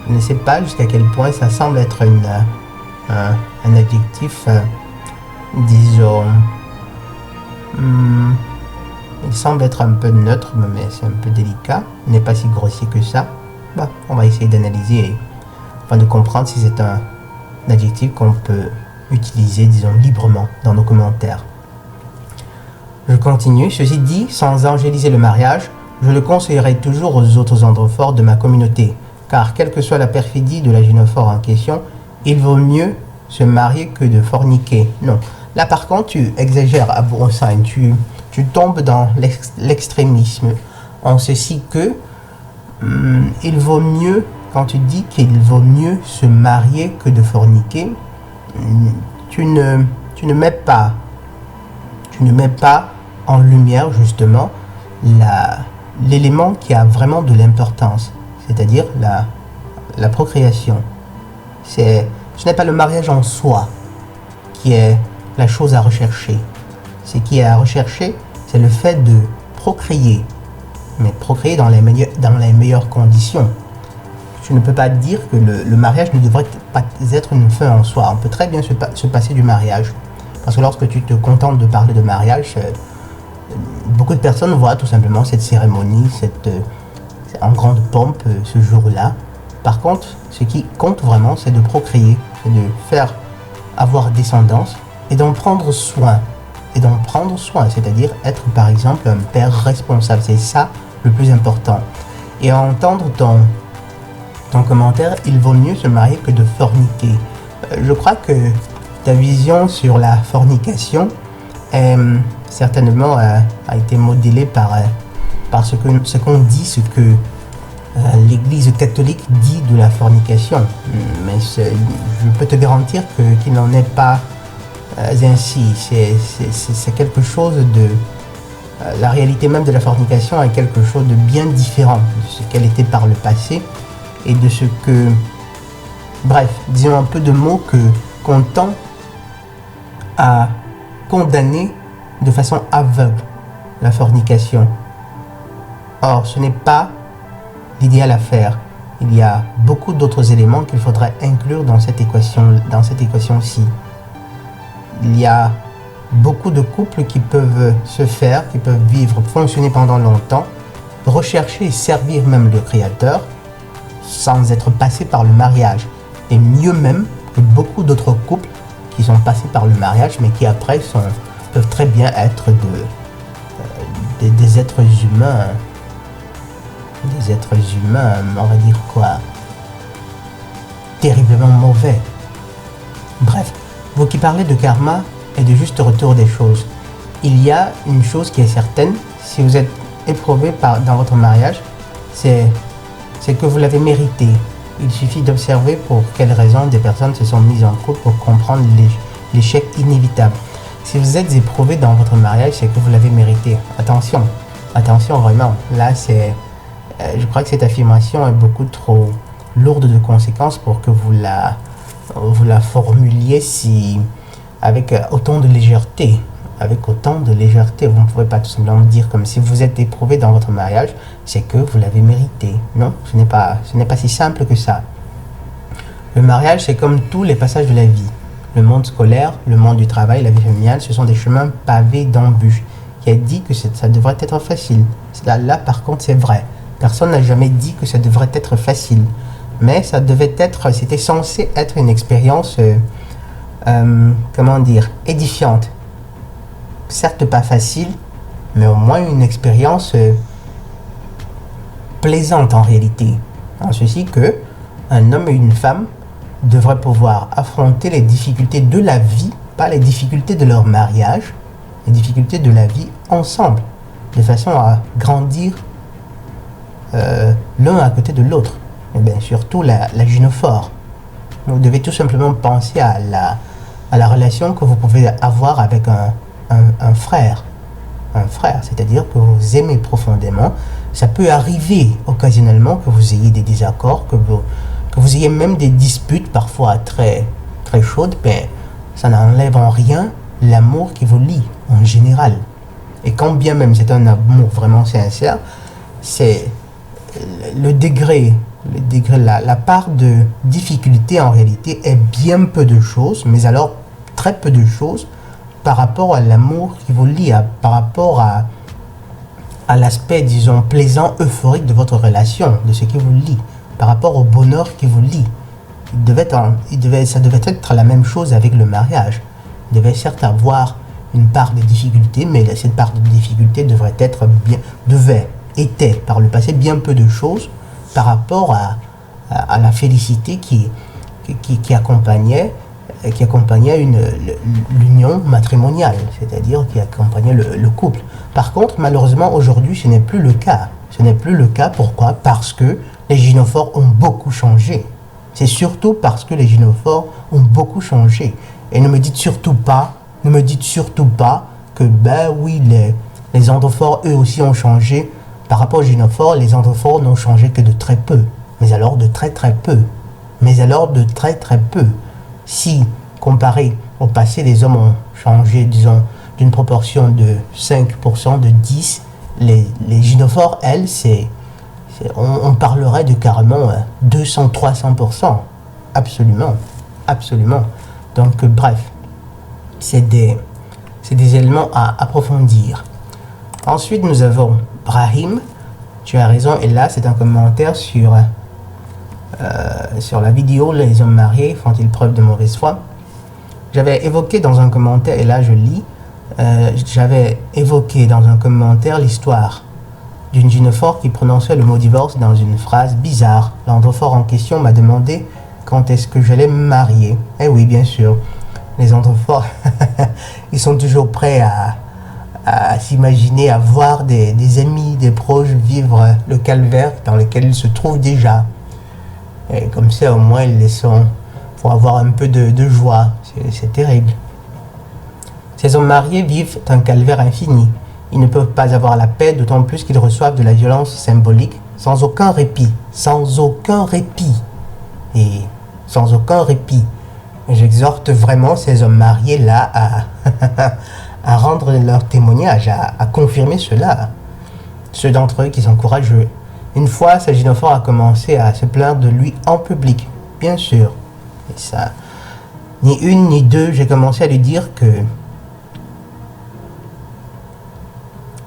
je ne sais pas jusqu'à quel point ça semble être un adjectif, disons, Il semble être un peu neutre, mais c'est un peu délicat. Il n'est pas si grossier que ça. Bah, on va essayer d'analyser afin de comprendre si c'est un adjectif qu'on peut utiliser, disons, librement dans nos commentaires. Je continue. Ceci dit, sans angéliser le mariage, je le conseillerais toujours aux autres androphores de ma communauté, car quelle que soit la perfidie de la gynophore en question, il vaut mieux se marier que de forniquer. Non. Là, par contre, tu exagères à brossard, tu tombes dans l'extrémisme, en ceci que il vaut mieux, quand tu dis qu'il vaut mieux se marier que de forniquer, tu ne mets pas en lumière justement l'élément qui a vraiment de l'importance, c'est-à-dire la procréation. Ce n'est pas le mariage en soi qui est la chose à rechercher. Ce qui est à rechercher, c'est le fait de procréer, mais procréer dans les meilleures conditions. Je ne peux pas dire que le mariage ne devrait pas être une fin en soi. On peut très bien se passer du mariage. Parce que lorsque tu te contentes de parler de mariage, beaucoup de personnes voient tout simplement cette cérémonie, en grande pompe ce jour-là. Par contre, ce qui compte vraiment, c'est de procréer, c'est de faire avoir descendance et d'en prendre soin. C'est-à-dire être par exemple un père responsable. C'est ça le plus important. Et à entendre ton commentaire, il vaut mieux se marier que de forniquer. Je crois que ta vision sur la fornication certainement a été modélée par ce qu'on dit, ce que l'Église catholique dit de la fornication. Mais je peux te garantir qu'il n'en est pas ainsi. C'est quelque chose de... la réalité même de la fornication est quelque chose de bien différent de ce qu'elle était par le passé et de ce que... Bref, disons un peu de mots qu'on tend à condamner de façon aveugle la fornication. Or, ce n'est pas l'idéal à faire. Il y a beaucoup d'autres éléments qu'il faudrait inclure dans cette équation-ci. Il y a beaucoup de couples qui peuvent se faire, qui peuvent vivre, fonctionner pendant longtemps, rechercher et servir même le Créateur sans être passés par le mariage. Et mieux même que beaucoup d'autres couples qui sont passés par le mariage, mais qui après peuvent très bien être des êtres humains. Des êtres humains, on va dire quoi, terriblement mauvais. Bref, vous qui parlez de karma et de juste retour des choses, il y a une chose qui est certaine, si vous êtes éprouvé dans votre mariage, c'est que vous l'avez mérité. Il suffit d'observer pour quelles raisons des personnes se sont mises en couple pour comprendre l'échec inévitable. Si vous êtes éprouvé dans votre mariage, c'est que vous l'avez mérité. Attention vraiment. Là, je crois que cette affirmation est beaucoup trop lourde de conséquences pour que vous la formuliez avec autant de légèreté. Vous ne pouvez pas tout simplement dire comme si vous êtes éprouvé dans votre mariage, c'est que vous l'avez mérité. Non, ce n'est pas si simple que ça. Le mariage, c'est comme tous les passages de la vie. Le monde scolaire, le monde du travail, la vie familiale, ce sont des chemins pavés d'embûches. Qui a dit que ça devrait être facile. Là, par contre, c'est vrai. Personne n'a jamais dit que ça devrait être facile. Mais c'était censé être une expérience, édifiante. Certes pas facile, mais au moins une expérience plaisante en réalité. En ceci que un homme et une femme devraient pouvoir affronter les difficultés de la vie, pas les difficultés de leur mariage, les difficultés de la vie ensemble, de façon à grandir l'un à côté de l'autre. Et bien surtout la gynophore. Vous devez tout simplement penser à la relation que vous pouvez avoir avec un frère, c'est-à-dire que vous aimez profondément. Ça peut arriver occasionnellement que vous ayez des désaccords, que vous ayez même des disputes parfois très, très chaudes, mais ça n'enlève en rien l'amour qui vous lie en général. Et quand bien même c'est un amour vraiment sincère, c'est le degré, la part de difficulté en réalité est bien peu de choses, mais alors très peu de choses par rapport à l'amour qui vous lie, par rapport à l'aspect, disons, plaisant, euphorique de votre relation, de ce qui vous lie, par rapport au bonheur qui vous lie. Ça devait être la même chose avec le mariage. Il devait certes avoir une part de difficulté, mais cette part de difficulté était par le passé bien peu de choses par rapport à la félicité qui accompagnait l'union matrimoniale, c'est-à-dire qui accompagnait le couple. Par contre, malheureusement, aujourd'hui, ce n'est plus le cas. Ce n'est plus le cas. Pourquoi? Parce que les gynophores ont beaucoup changé. C'est surtout parce que les gynophores ont beaucoup changé. Et ne me dites surtout pas que, ben oui, les androphores, eux aussi, ont changé. Par rapport aux gynophores, les androphores n'ont changé que de très peu. Mais alors de très très peu. Si, comparé au passé, les hommes ont changé, disons, d'une proportion de 5%, de 10%, les gynophores, elles, on parlerait de carrément 200-300%. Absolument. Donc, bref, c'est des éléments à approfondir. Ensuite, nous avons Brahim. Tu as raison, et là, c'est un commentaire sur la vidéo « Les hommes mariés font-ils preuve de mauvaise foi ?» J'avais évoqué dans un commentaire, et là je lis, j'avais évoqué dans un commentaire l'histoire d'une gynophore qui prononçait le mot divorce dans une phrase bizarre. L'androphore en question m'a demandé quand est-ce que j'allais me marier. Eh oui, bien sûr, les androphores, ils sont toujours prêts à s'imaginer, à voir des amis, des proches vivre le calvaire dans lequel ils se trouvent déjà. Et comme ça, au moins, ils les sont pour avoir un peu de joie. C'est terrible. Ces hommes mariés vivent un calvaire infini. Ils ne peuvent pas avoir la paix, d'autant plus qu'ils reçoivent de la violence symbolique sans aucun répit. J'exhorte vraiment ces hommes mariés-là à rendre leur témoignage, à confirmer cela. Ceux d'entre eux qui sont courageux. Une fois, ce gynophore a commencé à se plaindre de lui en public, bien sûr. Et ça, ni une ni deux, j'ai commencé à lui dire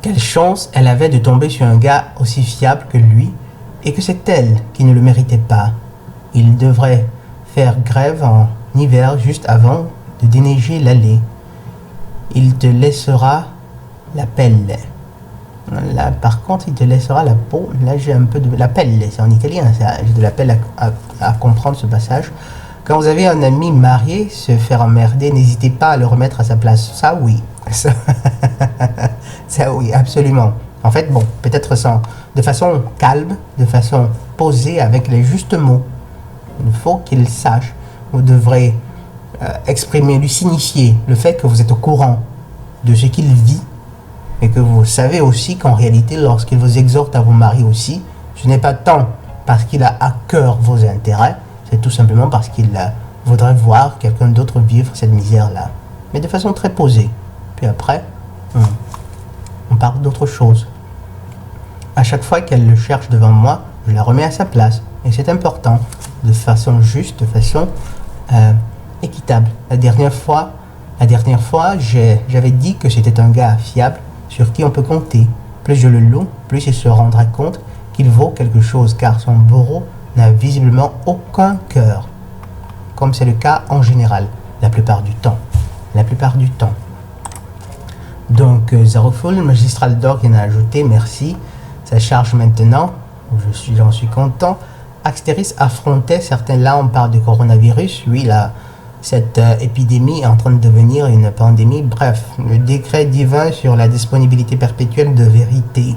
quelle chance elle avait de tomber sur un gars aussi fiable que lui, et que c'est elle qui ne le méritait pas. Il devrait faire grève en hiver juste avant de déneiger l'allée. Il te laissera la pelle. Là, par contre, il te laissera la peau. Là, j'ai un peu de la pelle, c'est en italien. J'ai de la pelle à comprendre ce passage. Quand vous avez un ami marié, se faire emmerder, n'hésitez pas à le remettre à sa place. Ça, oui. Ça, oui, absolument. En fait, bon, peut-être de façon calme, de façon posée, avec les justes mots. Il faut qu'il sache. Vous devrez exprimer, lui signifier le fait que vous êtes au courant de ce qu'il vit et que vous savez aussi qu'en réalité, lorsqu'il vous exhorte à vous marier aussi, ce n'est pas tant parce qu'il a à cœur vos intérêts, c'est tout simplement parce qu'il voudrait voir quelqu'un d'autre vivre cette misère-là. Mais de façon très posée. Puis après, on parle d'autre chose. À chaque fois qu'elle le cherche devant moi, je la remets à sa place. Et c'est important, de façon juste, de façon équitable. La dernière fois, j'avais dit que c'était un gars fiable, sur qui on peut compter. Plus je le loue, plus il se rendra compte qu'il vaut quelque chose, car son bourreau n'a visiblement aucun cœur. Comme c'est le cas en général, la plupart du temps. Donc, Zaroful, magistral d'or qui en a ajouté, merci. Ça charge maintenant, j'en suis content. Axteris affrontait, là on parle de coronavirus, oui, là, cette épidémie est en train de devenir une pandémie. Bref, le décret divin sur la disponibilité perpétuelle de vérité.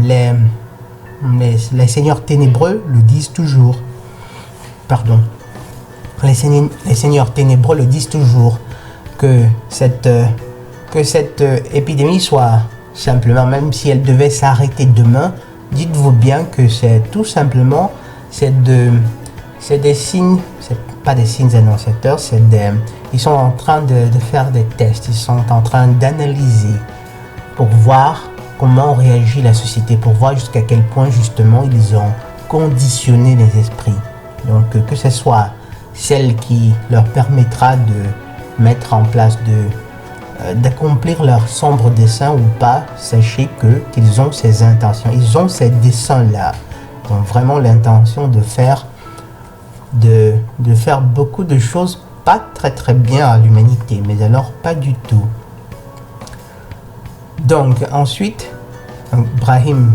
Les seigneurs ténébreux le disent toujours. Pardon. Les seigneurs ténébreux le disent toujours que cette épidémie soit simplement, même si elle devait s'arrêter demain, dites-vous bien que c'est tout simplement, c'est des signes, c'est pas des signes annonciateurs, ils sont en train de faire des tests, ils sont en train d'analyser pour voir comment réagit la société, pour voir jusqu'à quel point justement ils ont conditionné les esprits. Donc que ce soit celle qui leur permettra mettre en place d'accomplir leur sombre dessein ou pas, sachez qu'ils ont ces intentions, ils ont ces desseins-là. Ils ont vraiment l'intention de faire beaucoup de choses pas très bien à l'humanité, mais alors pas du tout. Donc ensuite, Brahim,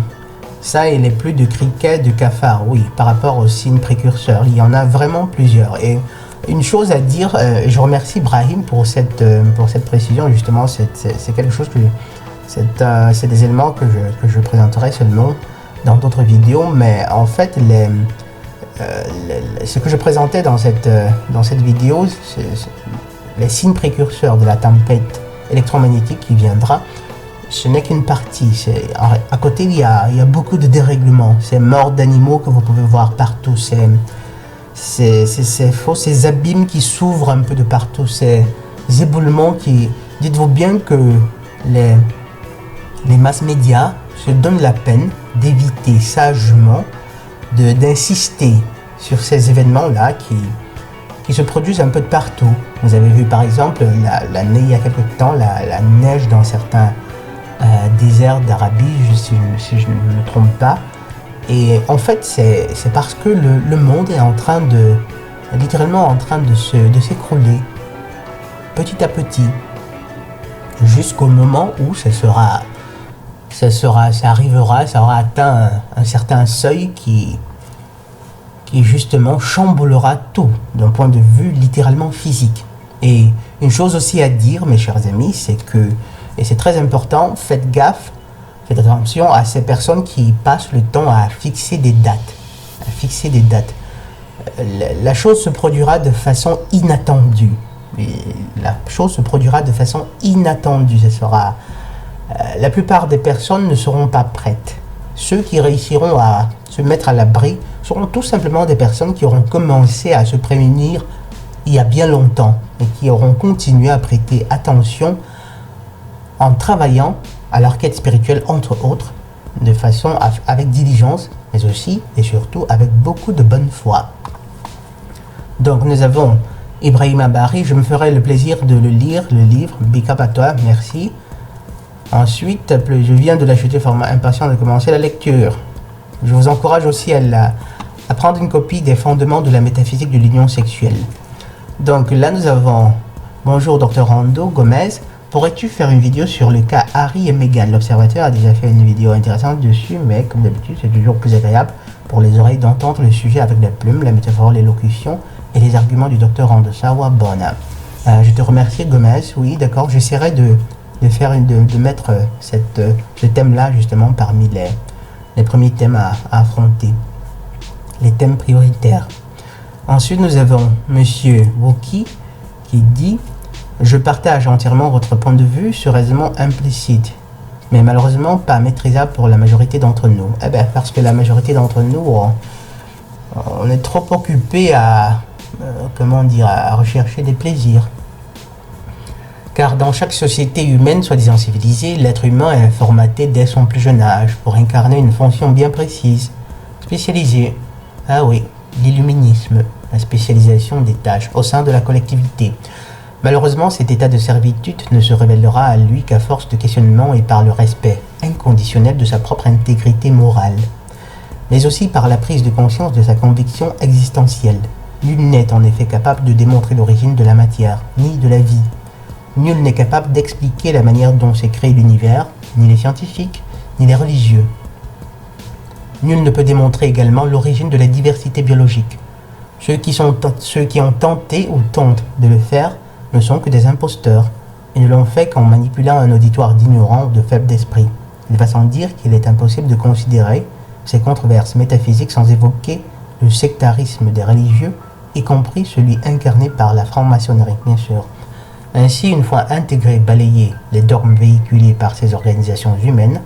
ça il est plus de criquet, de cafard, oui, par rapport aux signes précurseurs, il y en a vraiment plusieurs. Et une chose à dire, je remercie Brahim pour cette précision, justement, c'est quelque chose que c'est des éléments que je présenterai seulement dans d'autres vidéos, mais en fait ce que je présentais dans cette vidéo, c'est les signes précurseurs de la tempête électromagnétique qui viendra. Ce n'est qu'une partie. À côté, il y a beaucoup de dérèglements. Ces morts d'animaux que vous pouvez voir partout, ces abîmes qui s'ouvrent un peu de partout, ces éboulements qui... Dites-vous bien que les masses médias se donnent la peine d'éviter sagement d'insister sur ces événements-là qui se produisent un peu de partout. Vous avez vu par exemple il y a quelque temps la neige dans certains déserts d'Arabie, si je ne me trompe pas. Et en fait, c'est parce que le monde est littéralement en train de s'écrouler petit à petit, jusqu'au moment où ça aura atteint un certain seuil qui justement chamboulera tout d'un point de vue littéralement physique. Et une chose aussi à dire, mes chers amis, c'est que, et c'est très important, faites gaffe, faites attention à ces personnes qui passent le temps à fixer des dates. La chose se produira de façon inattendue. Ce sera... la plupart des personnes ne seront pas prêtes. Ceux qui réussiront à se mettre à l'abri seront tout simplement des personnes qui auront commencé à se prémunir il y a bien longtemps et qui auront continué à prêter attention en travaillant à leur quête spirituelle, entre autres, de façon avec diligence, mais aussi et surtout avec beaucoup de bonne foi. Donc nous avons Ibrahim Abari, je me ferai le plaisir de le lire, le livre, Big up à toi, merci. Ensuite, je viens de l'acheter, format impatient de commencer la lecture. Je vous encourage aussi à prendre une copie des fondements de la métaphysique de l'union sexuelle. Donc là nous avons, bonjour Dr Rando Gomez, pourrais-tu faire une vidéo sur le cas Harry et Meghan? L'observateur a déjà fait une vidéo intéressante dessus, mais comme d'habitude c'est toujours plus agréable pour les oreilles d'entendre le sujet avec la plume, la métaphore, l'élocution et les arguments du Dr Rando Sawabona. Je te remercie Gomez, oui d'accord, j'essaierai de mettre ce thème-là justement parmi les premiers thèmes à affronter, les thèmes prioritaires. Ensuite, nous avons Monsieur Wookie qui dit « Je partage entièrement votre point de vue sur raisonnement implicite, mais malheureusement pas maîtrisable pour la majorité d'entre nous. » Eh bien, parce que la majorité d'entre nous, on est trop occupé à rechercher des plaisirs. Car dans chaque société humaine, soi-disant civilisée, l'être humain est formaté dès son plus jeune âge pour incarner une fonction bien précise, spécialisée. Ah oui, l'illuminisme, la spécialisation des tâches au sein de la collectivité. Malheureusement, cet état de servitude ne se révélera à lui qu'à force de questionnement et par le respect inconditionnel de sa propre intégrité morale, mais aussi par la prise de conscience de sa conviction existentielle. Nul n'est en effet capable de démontrer l'origine de la matière, ni de la vie. Nul n'est capable d'expliquer la manière dont s'est créé l'univers, ni les scientifiques, ni les religieux. Nul ne peut démontrer également l'origine de la diversité biologique. Ceux qui ont tenté ou tentent de le faire ne sont que des imposteurs, et ne l'ont fait qu'en manipulant un auditoire d'ignorants ou de faibles d'esprit. Il va sans dire qu'il est impossible de considérer ces controverses métaphysiques sans évoquer le sectarisme des religieux, y compris celui incarné par la franc-maçonnerie, bien sûr. Ainsi, une fois intégrés, balayés les dogmes véhiculés par ces organisations humaines,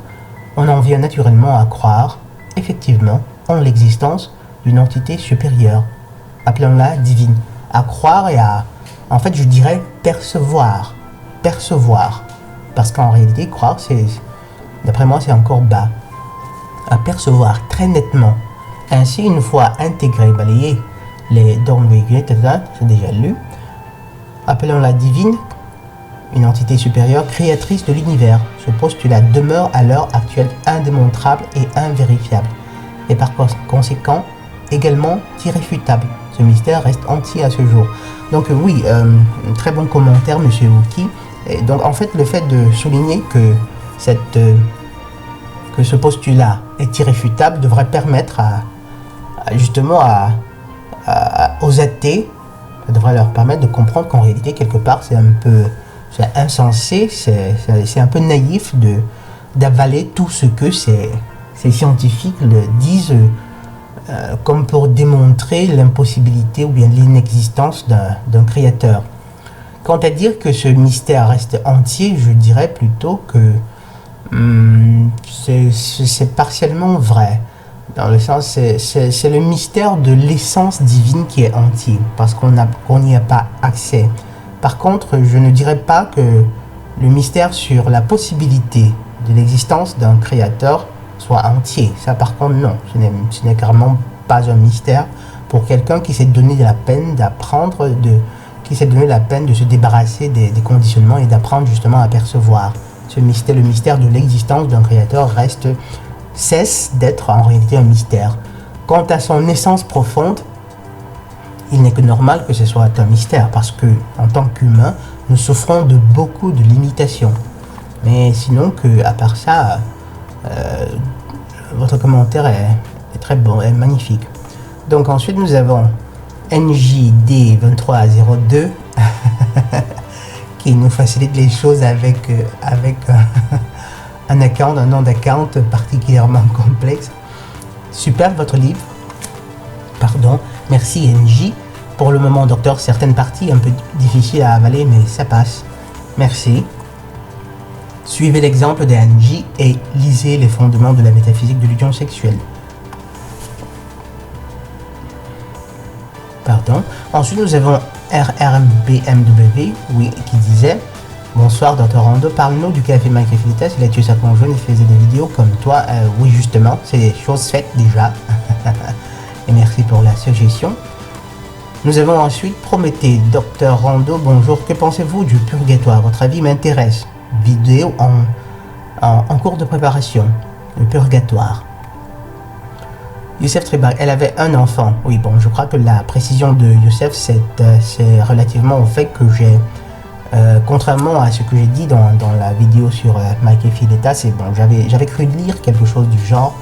on en vient naturellement à croire, effectivement, en l'existence d'une entité supérieure, appelons-la divine, à croire et à, en fait, je dirais percevoir, parce qu'en réalité, croire, d'après moi, c'est encore bas, à percevoir très nettement. Ainsi, une fois intégrés, balayés les dogmes véhiculés, c'est déjà lu, appelons-la divine, une entité supérieure créatrice de l'univers. Ce postulat demeure à l'heure actuelle indémontrable et invérifiable, et par conséquent également irréfutable. Ce mystère reste entier à ce jour. Donc oui, très bon commentaire, Monsieur Wookie. Et donc en fait, le fait de souligner que ce postulat est irréfutable devrait permettre aux athées, ça devrait leur permettre de comprendre qu'en réalité, quelque part, c'est insensé, c'est un peu naïf d'avaler tout ce que ces scientifiques le disent comme pour démontrer l'impossibilité ou bien l'inexistence d'un créateur. Quant à dire que ce mystère reste entier, je dirais plutôt que c'est partiellement vrai. Dans le sens, c'est le mystère de l'essence divine qui est entier, parce qu'on n'y a pas accès. Par contre, je ne dirais pas que le mystère sur la possibilité de l'existence d'un créateur soit entier. Ça, par contre, non. Ce n'est carrément pas un mystère pour quelqu'un qui s'est donné la peine d'apprendre, qui s'est donné la peine de se débarrasser des conditionnements et d'apprendre justement à percevoir. Le mystère de l'existence d'un créateur cesse d'être en réalité un mystère. Quant à son essence profonde, il n'est que normal que ce soit un mystère, parce que en tant qu'humains, nous souffrons de beaucoup de limitations. Mais sinon, à part ça, votre commentaire est très bon, est magnifique. Donc ensuite, nous avons NJD2302 qui nous facilite les choses avec un nom d'account particulièrement complexe. Super votre livre. Pardon, merci NJ. Pour le moment, docteur, certaines parties un peu difficiles à avaler, mais ça passe. Merci. Suivez l'exemple de NJ et lisez les fondements de la métaphysique de l'union sexuelle. Pardon. Ensuite, nous avons RRBMW, oui, qui disait: bonsoir, Dr. Rondo, parle-nous du café Mike Filitas. Il a tué sa conjointe et faisait des vidéos comme toi. Oui, justement, c'est des choses faites déjà. Et merci pour la suggestion. Nous avons ensuite Prométhée. Dr. Rondo, bonjour. Que pensez-vous du purgatoire? Votre avis m'intéresse. Vidéo en cours de préparation. Le purgatoire. Youssef Tribag, elle avait un enfant. Oui, bon, je crois que la précision de Youssef, c'est relativement au fait que j'ai, contrairement à ce que j'ai dit dans la vidéo sur Mike et Filetta, c'est bon, j'avais cru lire quelque chose du genre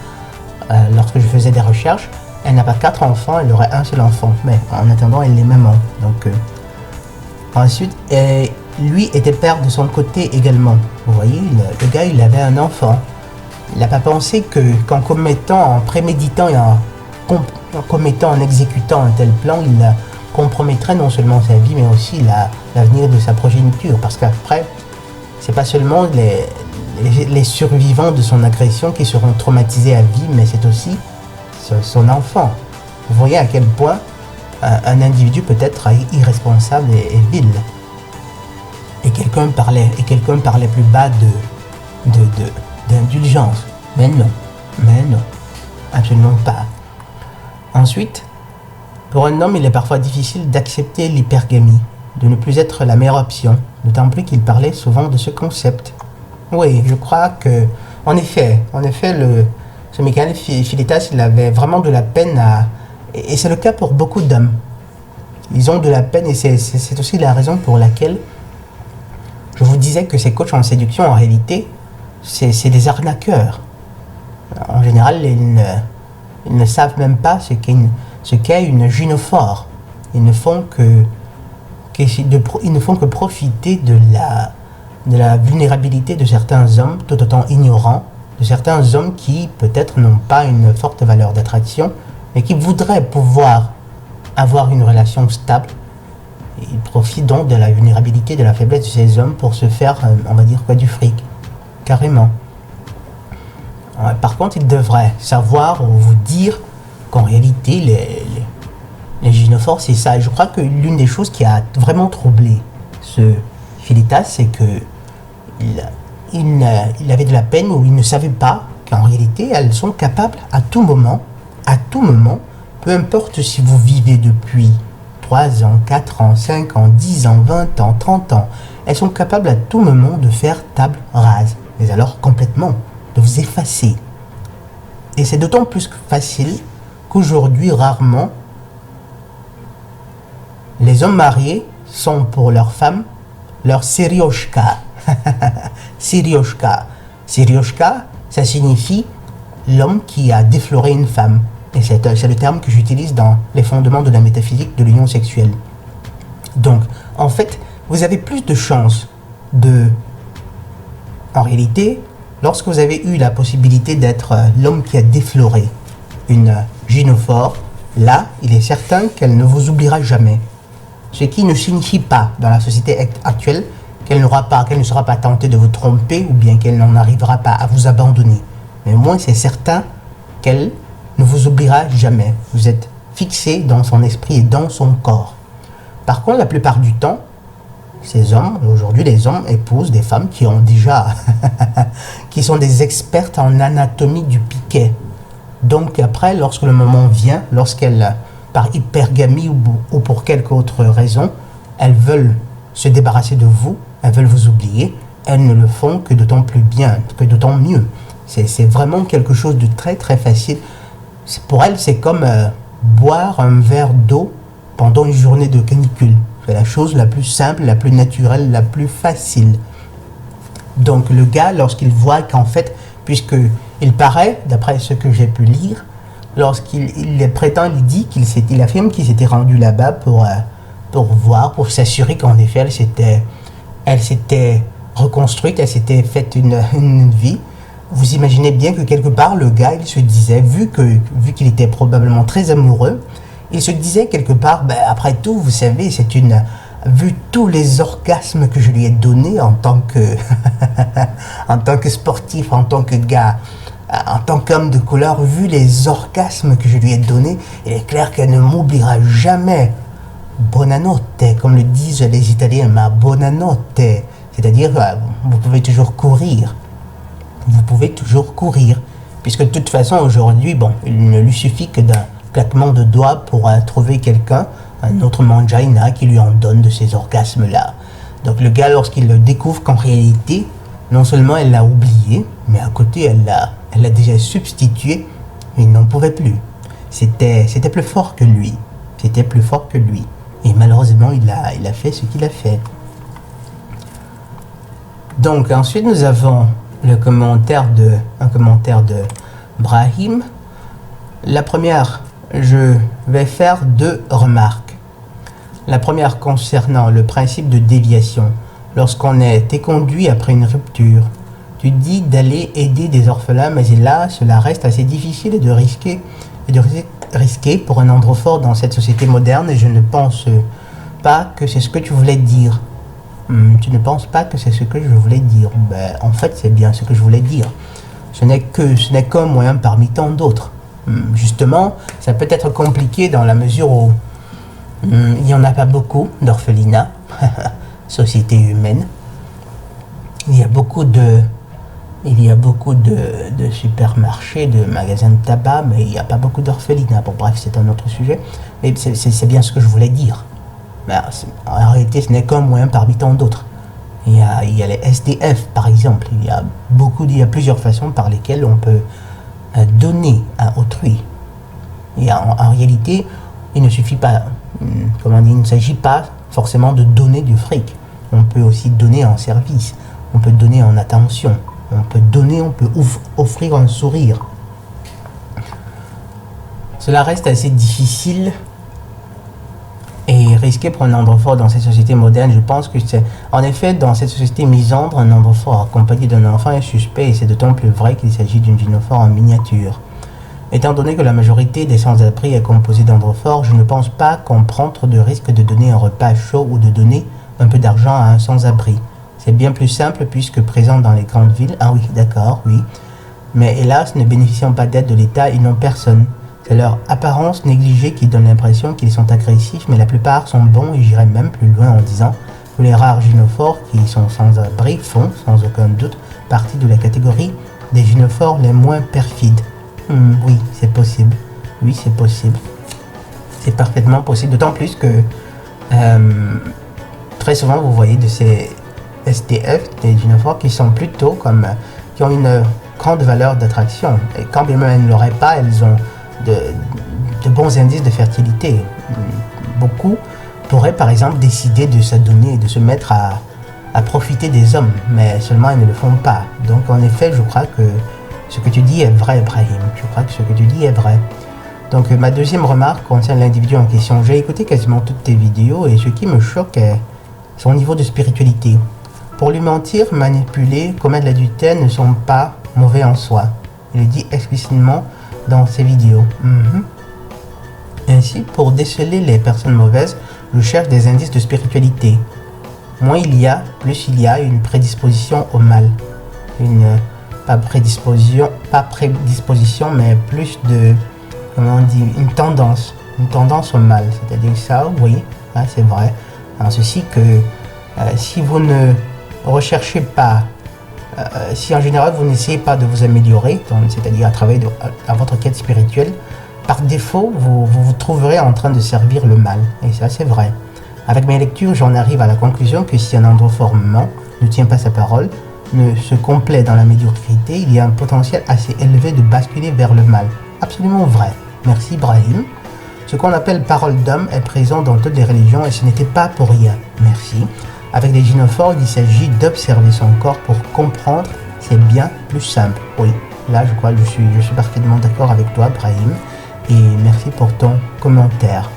lorsque je faisais des recherches. Elle n'a pas 4 enfants, elle aurait un seul enfant, mais en attendant, elle est maman. Donc, ensuite, lui était père de son côté également. Vous voyez, le gars, il avait un enfant. Il n'a pas pensé qu'en commettant, en préméditant et en commettant, en exécutant un tel plan, il compromettrait non seulement sa vie, mais aussi l'avenir de sa progéniture. Parce qu'après, c'est pas seulement les survivants de son agression qui seront traumatisés à vie, mais c'est aussi son enfant. Vous voyez à quel point un individu peut être irresponsable et vil. Et quelqu'un parlait plus bas d'indulgence. Mais non, absolument pas. Ensuite, pour un homme, il est parfois difficile d'accepter l'hypergamie, de ne plus être la meilleure option, d'autant plus qu'il parlait souvent de ce concept. Oui, je crois que, en effet, ce Michael Filitas, il avait vraiment de la peine et c'est le cas pour beaucoup d'hommes. Ils ont de la peine et c'est aussi la raison pour laquelle je vous disais que ces coachs en séduction, en réalité, c'est des arnaqueurs. En général, ils ne savent même pas ce qu'est une gynophore. Ils ne font que profiter de la vulnérabilité de certains hommes tout autant ignorants, de certains hommes qui peut-être n'ont pas une forte valeur d'attraction, mais qui voudraient pouvoir avoir une relation stable. Ils profitent donc de la vulnérabilité, de la faiblesse de ces hommes pour se faire, on va dire quoi, du fric. Carrément. Par contre, ils devraient savoir ou vous dire qu'en réalité, les gynophores, c'est ça. Et je crois que l'une des choses qui a vraiment troublé ce Filitas, c'est que il avait de la peine ou il ne savait pas qu'en réalité, elles sont capables à tout moment, peu importe si vous vivez depuis 3 ans, 4 ans, 5 ans, 10 ans, 20 ans, 30 ans. Elles sont capables à tout moment de faire table rase, mais alors complètement, de vous effacer. Et c'est d'autant plus facile qu'aujourd'hui, rarement, les hommes mariés sont pour leurs femmes leur Serioshka. Serioshka. Serioshka, ça signifie l'homme qui a défloré une femme. Et c'est le terme que j'utilise dans les fondements de la métaphysique de l'union sexuelle. Donc, en fait, vous avez plus de chances de... En réalité, lorsque vous avez eu la possibilité d'être l'homme qui a défloré une gynophore, là, il est certain qu'elle ne vous oubliera jamais. Ce qui ne signifie pas, dans la société actuelle, qu'elle ne sera pas tentée de vous tromper ou bien qu'elle n'en arrivera pas à vous abandonner. Mais au moins, c'est certain qu'elle ne vous oubliera jamais. Vous êtes fixé dans son esprit et dans son corps. Par contre, la plupart du temps, ces hommes, aujourd'hui les hommes épousent des femmes qui ont déjà, qui sont des expertes en anatomie du piquet. Donc après, lorsque le moment vient, lorsqu'elles, par hypergamie ou pour quelque autre raison, elles veulent se débarrasser de vous, elles veulent vous oublier, elles ne le font que d'autant plus bien, que d'autant mieux. C'est vraiment quelque chose de très très facile. Pour elles, c'est comme boire un verre d'eau pendant une journée de canicule. C'est la chose la plus simple, la plus naturelle, la plus facile. Donc le gars, lorsqu'il voit qu'en fait, puisqu'il paraît, d'après ce que j'ai pu lire, lorsqu'il prétend, il dit il affirme qu'il s'était rendu là-bas pour voir, pour s'assurer qu'en effet, elle s'était reconstruite, elle s'était faite une vie. Vous imaginez bien que quelque part, le gars, il se disait, vu qu'il était probablement très amoureux, il se disait quelque part, après tout, vous savez, vu tous les orgasmes que je lui ai donnés en tant que, en tant que sportif, en tant que gars, en tant qu'homme de couleur, vu les orgasmes que je lui ai donnés, il est clair qu'elle ne m'oubliera jamais. Buonanotte, comme le disent les Italiens, ma buonanotte. C'est-à-dire, vous pouvez toujours courir. Vous pouvez toujours courir. Puisque de toute façon, aujourd'hui, il ne lui suffit que d'un claquement de doigts pour trouver quelqu'un, un autre mangina qui lui en donne de ces orgasmes-là. Donc le gars, lorsqu'il découvre qu'en réalité, non seulement elle l'a oublié, mais à côté, elle l'a déjà substitué, il n'en pouvait plus. C'était plus fort que lui. C'était plus fort que lui. Et malheureusement, il a fait ce qu'il a fait. Donc ensuite, nous avons un commentaire de Brahim. La première, je vais faire 2 remarques. La première concernant le principe de déviation. Lorsqu'on est éconduit après une rupture, tu dis d'aller aider des orphelins, mais là, cela reste assez difficile de risquer pour un androphore dans cette société moderne, et je ne pense pas que c'est ce que tu voulais dire. Tu ne penses pas que c'est ce que je voulais dire? En fait, c'est bien ce que je voulais dire. Ce n'est qu'un moyen parmi tant d'autres. Justement, ça peut être compliqué dans la mesure où il n'y en a pas beaucoup d'orphelinats, société humaine. Il y a beaucoup de supermarchés, de magasins de tabac, mais il n'y a pas beaucoup d'orphelinats. Bon, bref, c'est un autre sujet. Mais c'est bien ce que je voulais dire. En réalité, ce n'est qu'un moyen parmi tant d'autres. Il y a les SDF, par exemple. Il y a plusieurs façons par lesquelles on peut donner à autrui. Et en réalité, il ne suffit pas, il ne s'agit pas forcément de donner du fric. On peut aussi donner en service. On peut donner en attention. On peut offrir un sourire. Cela reste assez difficile et risqué pour un androphore dans cette société moderne. Je pense que c'est... En effet, dans cette société misandre, un androphore accompagné d'un enfant est suspect, et c'est d'autant plus vrai qu'il s'agit d'une gynophore en miniature. Étant donné que la majorité des sans-abri est composée d'androphores, je ne pense pas qu'on prend trop de risques de donner un repas chaud ou de donner un peu d'argent à un sans-abri. C'est bien plus simple puisque présent dans les grandes villes. Ah oui, d'accord, oui. Mais hélas, ne bénéficiant pas d'aide de l'État, ils n'ont personne. C'est leur apparence négligée qui donne l'impression qu'ils sont agressifs, mais la plupart sont bons, et j'irai même plus loin en disant que les rares gynophores qui sont sans abri font, sans aucun doute, partie de la catégorie des gynophores les moins perfides. Oui, c'est possible. Oui, c'est possible. C'est parfaitement possible, d'autant plus que très souvent vous voyez de ces SDF, des gynophores qui sont plutôt comme, qui ont une grande valeur d'attraction. Et quand bien même elles ne l'auraient pas, elles ont de bons indices de fertilité. Beaucoup pourraient par exemple décider de s'adonner et de se mettre à profiter des hommes, mais seulement elles ne le font pas. Donc en effet, je crois que ce que tu dis est vrai, Brahim. Je crois que ce que tu dis est vrai. Donc ma deuxième remarque concerne l'individu en question. J'ai écouté quasiment toutes tes vidéos et ce qui me choque est son niveau de spiritualité. Pour lui mentir, manipuler, commettre l'adultère ne sont pas mauvais en soi. Il le dit explicitement dans ses vidéos. Ainsi, pour déceler les personnes mauvaises, je cherche des indices de spiritualité. Moins il y a, plus il y a une prédisposition au mal. Pas prédisposition, mais plus de, comment on dit, une tendance au mal. C'est-à-dire ça, oui, hein, c'est vrai. En ceci que si vous ne recherchez pas, si en général vous n'essayez pas de vous améliorer, c'est-à-dire à travers à votre quête spirituelle, par défaut, vous trouverez en train de servir le mal. Et ça, c'est vrai. Avec mes lectures, j'en arrive à la conclusion que si un androformement ne tient pas sa parole, ne se complaît dans la médiocrité, il y a un potentiel assez élevé de basculer vers le mal. Absolument vrai. Merci, Brahim. Ce qu'on appelle parole d'homme est présent dans toutes les religions et ce n'était pas pour rien. Merci. Avec les gynophores, il s'agit d'observer son corps pour comprendre. C'est bien plus simple. Oui, là, je crois que je suis parfaitement d'accord avec toi, Brahim. Et merci pour ton commentaire.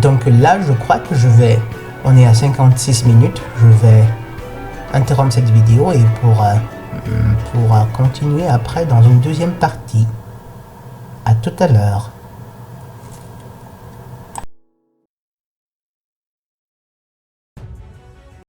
Donc là, je crois que on est à 56 minutes. Je vais interrompre cette vidéo et pour continuer après dans une deuxième partie. À tout à l'heure.